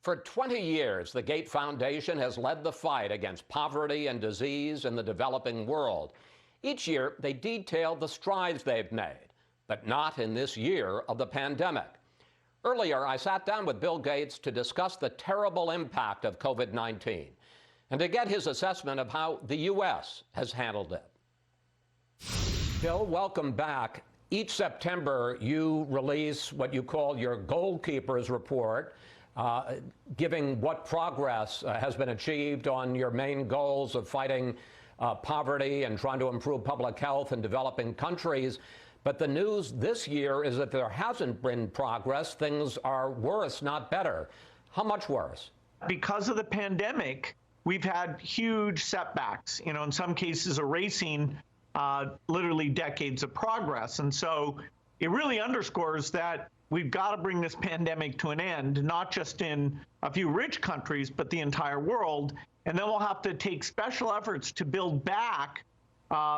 For 20 years, the Gates Foundation has led the fight against poverty and disease in the developing world. Each year, they detail the strides they've made, but not in this year of the pandemic. Earlier, I sat down with Bill Gates to discuss the terrible impact of COVID-19 and to get his assessment of how the U.S. has handled it. Bill, welcome back. Each September, you release what you call your Goalkeepers Report, giving what progress has been achieved on your main goals of fighting poverty and trying to improve public health in developing countries. But the news this year is that there hasn't been progress. Things are worse, not better. How much worse? Because of the pandemic, we've had huge setbacks, in some cases erasing literally decades of progress. And so it really underscores that we've got to bring this pandemic to an end, not just in a few rich countries, but the entire world. And then we'll have to take special efforts to build back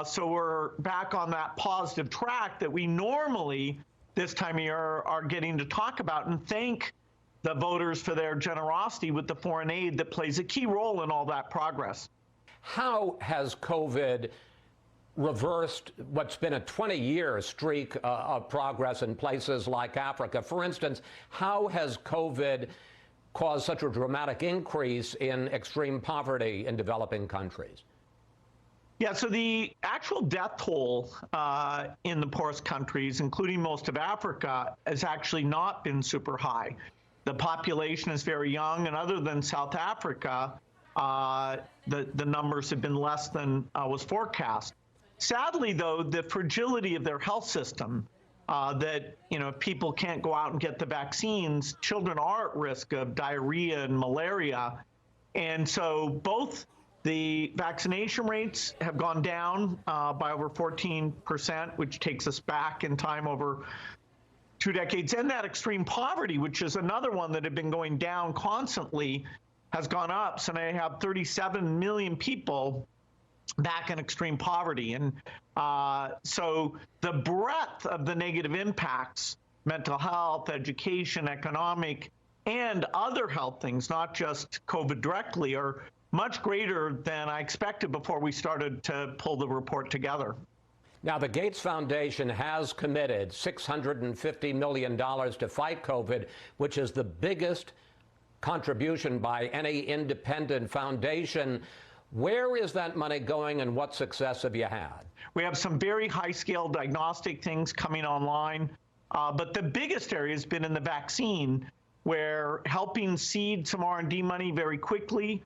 so we're back on that positive track that we normally this time of year are getting to talk about, and thank the voters for their generosity with the foreign aid that plays a key role in all that progress. How has COVID reversed what's been a 20-year streak of progress in places like Africa? For instance, how has COVID caused such a dramatic increase in extreme poverty in developing countries? Yeah, so the actual death toll in the poorest countries, including most of Africa, has actually not been super high. The population is very young, and other than South Africa, the numbers have been less than was forecast. Sadly, though, the fragility of their health system, that if people can't go out and get the vaccines, children are at risk of diarrhea and malaria. And so both the vaccination rates have gone down by over 14%, which takes us back in time over 2 decades. And that extreme poverty, which is another one that had been going down constantly, has gone up. So now you have 37 million people back in extreme poverty. And so the breadth of the negative impacts, mental health, education, economic, and other health things, not just COVID directly, are much greater than I expected before we started to pull the report together. Now, the Gates Foundation has committed $650 million to fight COVID, which is the biggest contribution by any independent foundation. Where is that money going, and what success have you had? We have some very high-scale diagnostic things coming online, but the biggest area has been in the vaccine, where helping seed some R&D money very quickly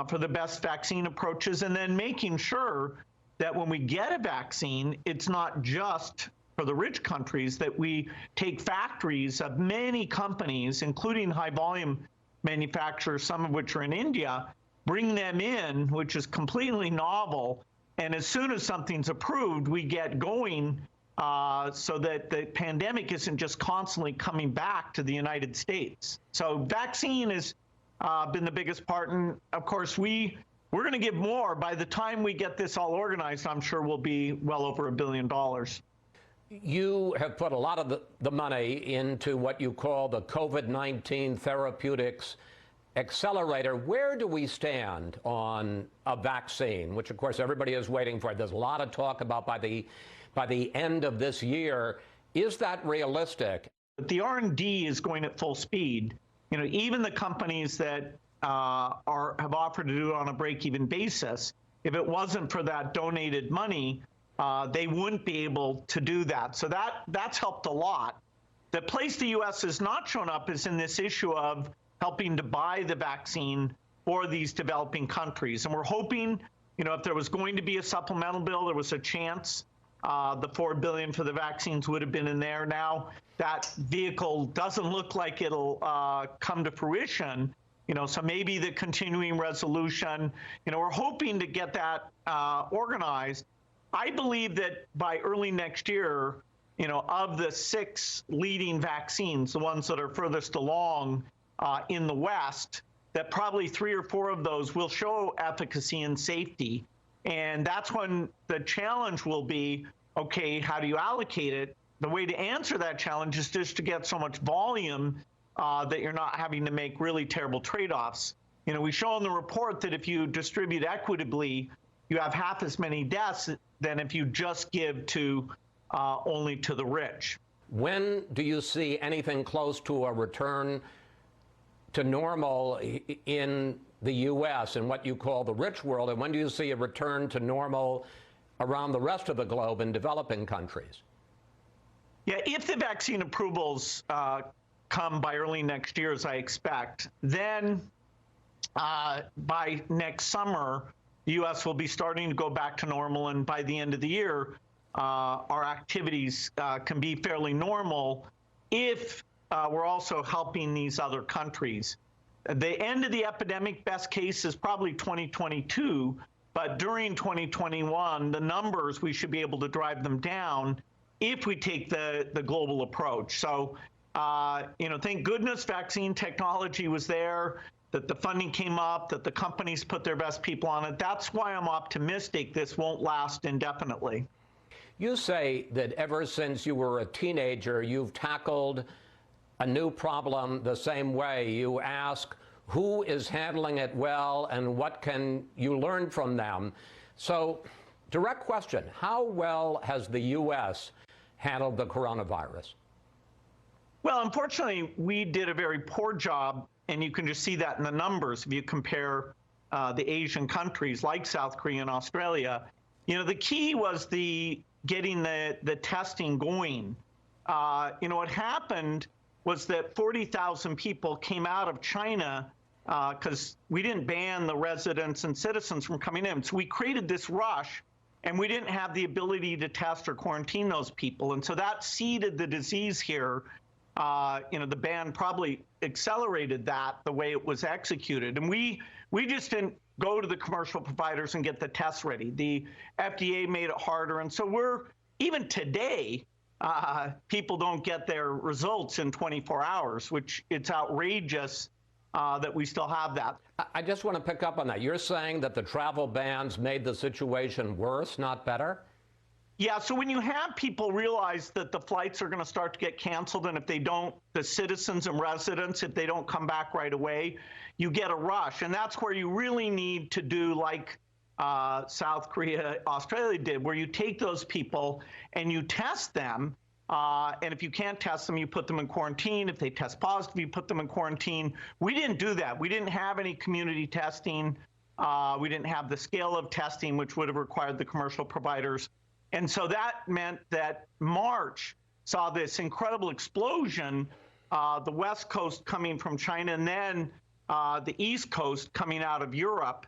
for the best vaccine approaches, and then making sure that when we get a vaccine, it's not just for the rich countries, that we take factories of many companies, including high-volume manufacturers, some of which are in India, bring them in, which is completely novel, and as soon as something's approved, we get going so that the pandemic isn't just constantly coming back to the United States. So vaccine has been the biggest part, and of course we're going to give more. By the time we get this all organized, I'm sure we'll be well over $1 billion. You have put a lot of the money into what you call the COVID-19 Therapeutics Accelerator. Where do we stand on a vaccine, which of course everybody is waiting for? There's a lot of talk about by the end of this year. Is that realistic? The R&D is going at full speed. Even the companies that have offered to do it on a break-even basis, if it wasn't for that donated money, they wouldn't be able to do that. So that's helped a lot. The place the U.S. has not shown up is in this issue of helping to buy the vaccine for these developing countries. And we're hoping, if there was going to be a supplemental bill, there was a chance the $4 billion for the vaccines would have been in there. Now that vehicle doesn't look like it'll come to fruition. So maybe the continuing resolution, we're hoping to get that organized. I believe that by early next year, of the 6 leading vaccines, the ones that are furthest along in the West, that probably 3 or 4 of those will show efficacy and safety. And that's when the challenge will be, okay, how do you allocate it? The way to answer that challenge is just to get so much volume that you're not having to make really terrible trade-offs. You know, we show in the report that if you distribute equitably, you have half as many deaths than if you just give to only to the rich. When do you see anything close to a return to normal in the U.S. and what you call the rich world, and when do you see a return to normal around the rest of the globe in developing countries? Yeah, if the vaccine approvals come by early next year, as I expect, then by next summer, the U.S. will be starting to go back to normal, and by the end of the year, our activities can be fairly normal if we're also helping these other countries. The end of the epidemic, best case, is probably 2022, but during 2021, the numbers, we should be able to drive them down if we take the global approach. So, you know, thank goodness vaccine technology was there, that the funding came up, that the companies put their best people on it. That's why I'm optimistic this won't last indefinitely. You say that ever since you were a teenager, you've tackled a new problem the same way. You ask who is handling it well and what can you learn from them. So, direct question, how well has the U.S. handled the coronavirus? Well, unfortunately, we did a very poor job, and you can just see that in the numbers if you compare the Asian countries like South Korea and Australia. You know, the key was getting the testing going. You know, what happened was that 40,000 people came out of China because we didn't ban the residents and citizens from coming in. So we created this rush, and we didn't have the ability to test or quarantine those people. And so that seeded the disease here. You know, the ban probably accelerated that the way it was executed. And we just didn't go to the commercial providers and get the tests ready. The FDA made it harder. And so even today, people don't get their results in 24 hours, which it's outrageous that we still have that. I just want to pick up on that. You're saying that the travel bans made the situation worse, not better? Yeah, so when you have people realize that the flights are going to start to get canceled, and if they don't, the citizens and residents, if they don't come back right away, you get a rush. And that's where you really need to do like South Korea, Australia did, where you take those people and you test them. And if you can't test them, you put them in quarantine. If they test positive, you put them in quarantine. We didn't do that. We didn't have any community testing. We didn't have the scale of testing, which would have required the commercial providers. And so that meant that March saw this incredible explosion, the West Coast coming from China, and then the East Coast coming out of Europe.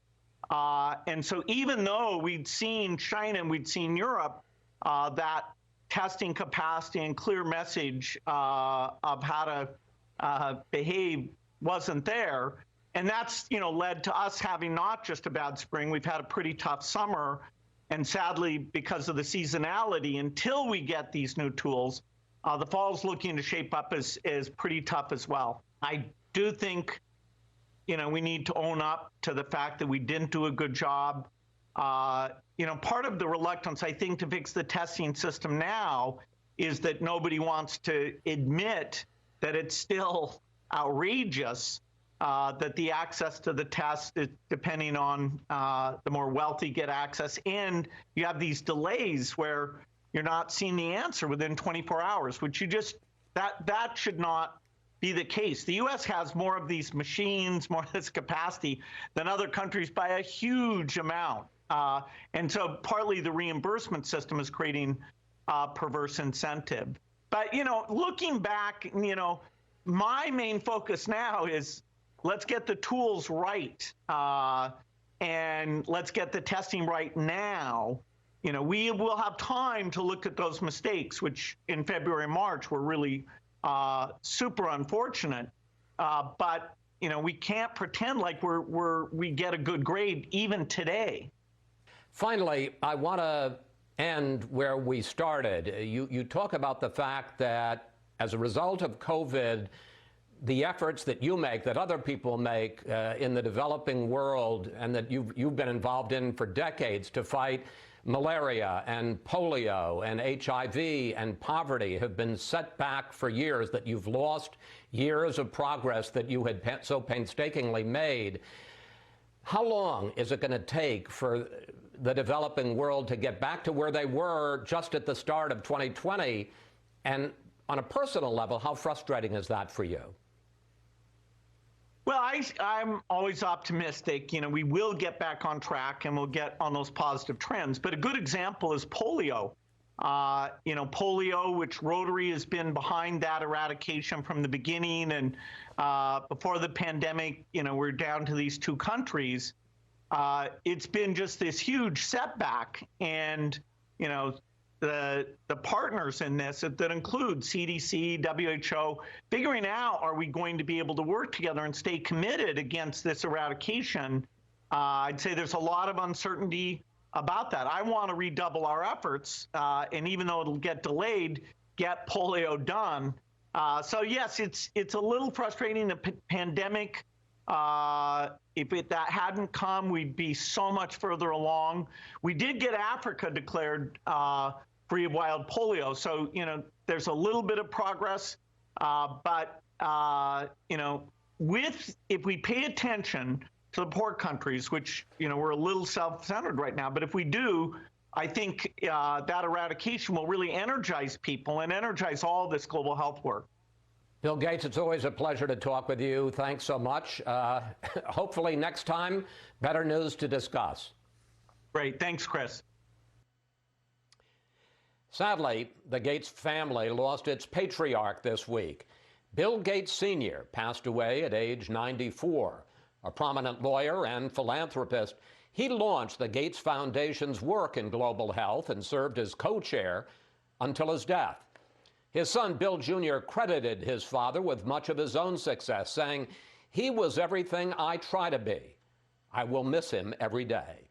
And so even though we'd seen China and we'd seen Europe, that testing capacity and clear message of how to behave wasn't there. And that's, you know, led to us having not just a bad spring, we've had a pretty tough summer. And sadly, because of the seasonality, until we get these new tools, the fall's looking to shape up as pretty tough as well. I do think, you know, we need to own up to the fact that we didn't do a good job. You know, part of the reluctance, I think, to fix the testing system now is that nobody wants to admit that it's still outrageous. That the access to the test is depending on the more wealthy get access, and you have these delays where you're not seeing the answer within 24 hours, which you just, that should not be the case. The U.S. has more of these machines, more of this capacity than other countries by a huge amount. And so partly the reimbursement system is creating perverse incentive. But, you know, looking back, you know, my main focus now is let's get the tools right, and let's get the testing right now. You know, we will have time to look at those mistakes, which in February and March were really super unfortunate. But, you know, we can't pretend like we get a good grade even today. Finally, I want to end where we started. You talk about the fact that as a result of COVID, the efforts that you make, that other people make in the developing world, and that you've been involved in for decades to fight Malaria and polio and HIV and poverty have been set back for years, that you've lost years of progress that you had so painstakingly made. How long is it going to take for the developing world to get back to where they were just at the start of 2020? And on a personal level, how frustrating is that for you? Well, I'm always optimistic. We will get back on track and we'll get on those positive trends. But a good example is polio. Polio, which Rotary has been behind that eradication from the beginning. And before the pandemic, we're down to these 2 countries. It's been just this huge setback. And, the partners in this that include CDC, WHO, figuring out, are we going to be able to work together and stay committed against this eradication? I'd say there's a lot of uncertainty about that. I want to redouble our efforts, and even though it'll get delayed, get polio done. So yes, it's a little frustrating. The pandemic, if that hadn't come, we'd be so much further along. We did get Africa declared free of wild polio, so there's a little bit of progress. But if we pay attention to the poor countries, which we're a little self-centered right now, but if we do, I think that eradication will really energize people and energize all this global health work. Bill Gates, it's always a pleasure to talk with you. Thanks so much. Hopefully next time, better news to discuss. Great. Thanks, Chris. Sadly, the Gates family lost its patriarch this week. Bill Gates Sr. passed away at age 94. A prominent lawyer and philanthropist, he launched the Gates Foundation's work in global health and served as co-chair until his death. His son, Bill Jr., credited his father with much of his own success, saying, "He was everything I try to be. I will miss him every day."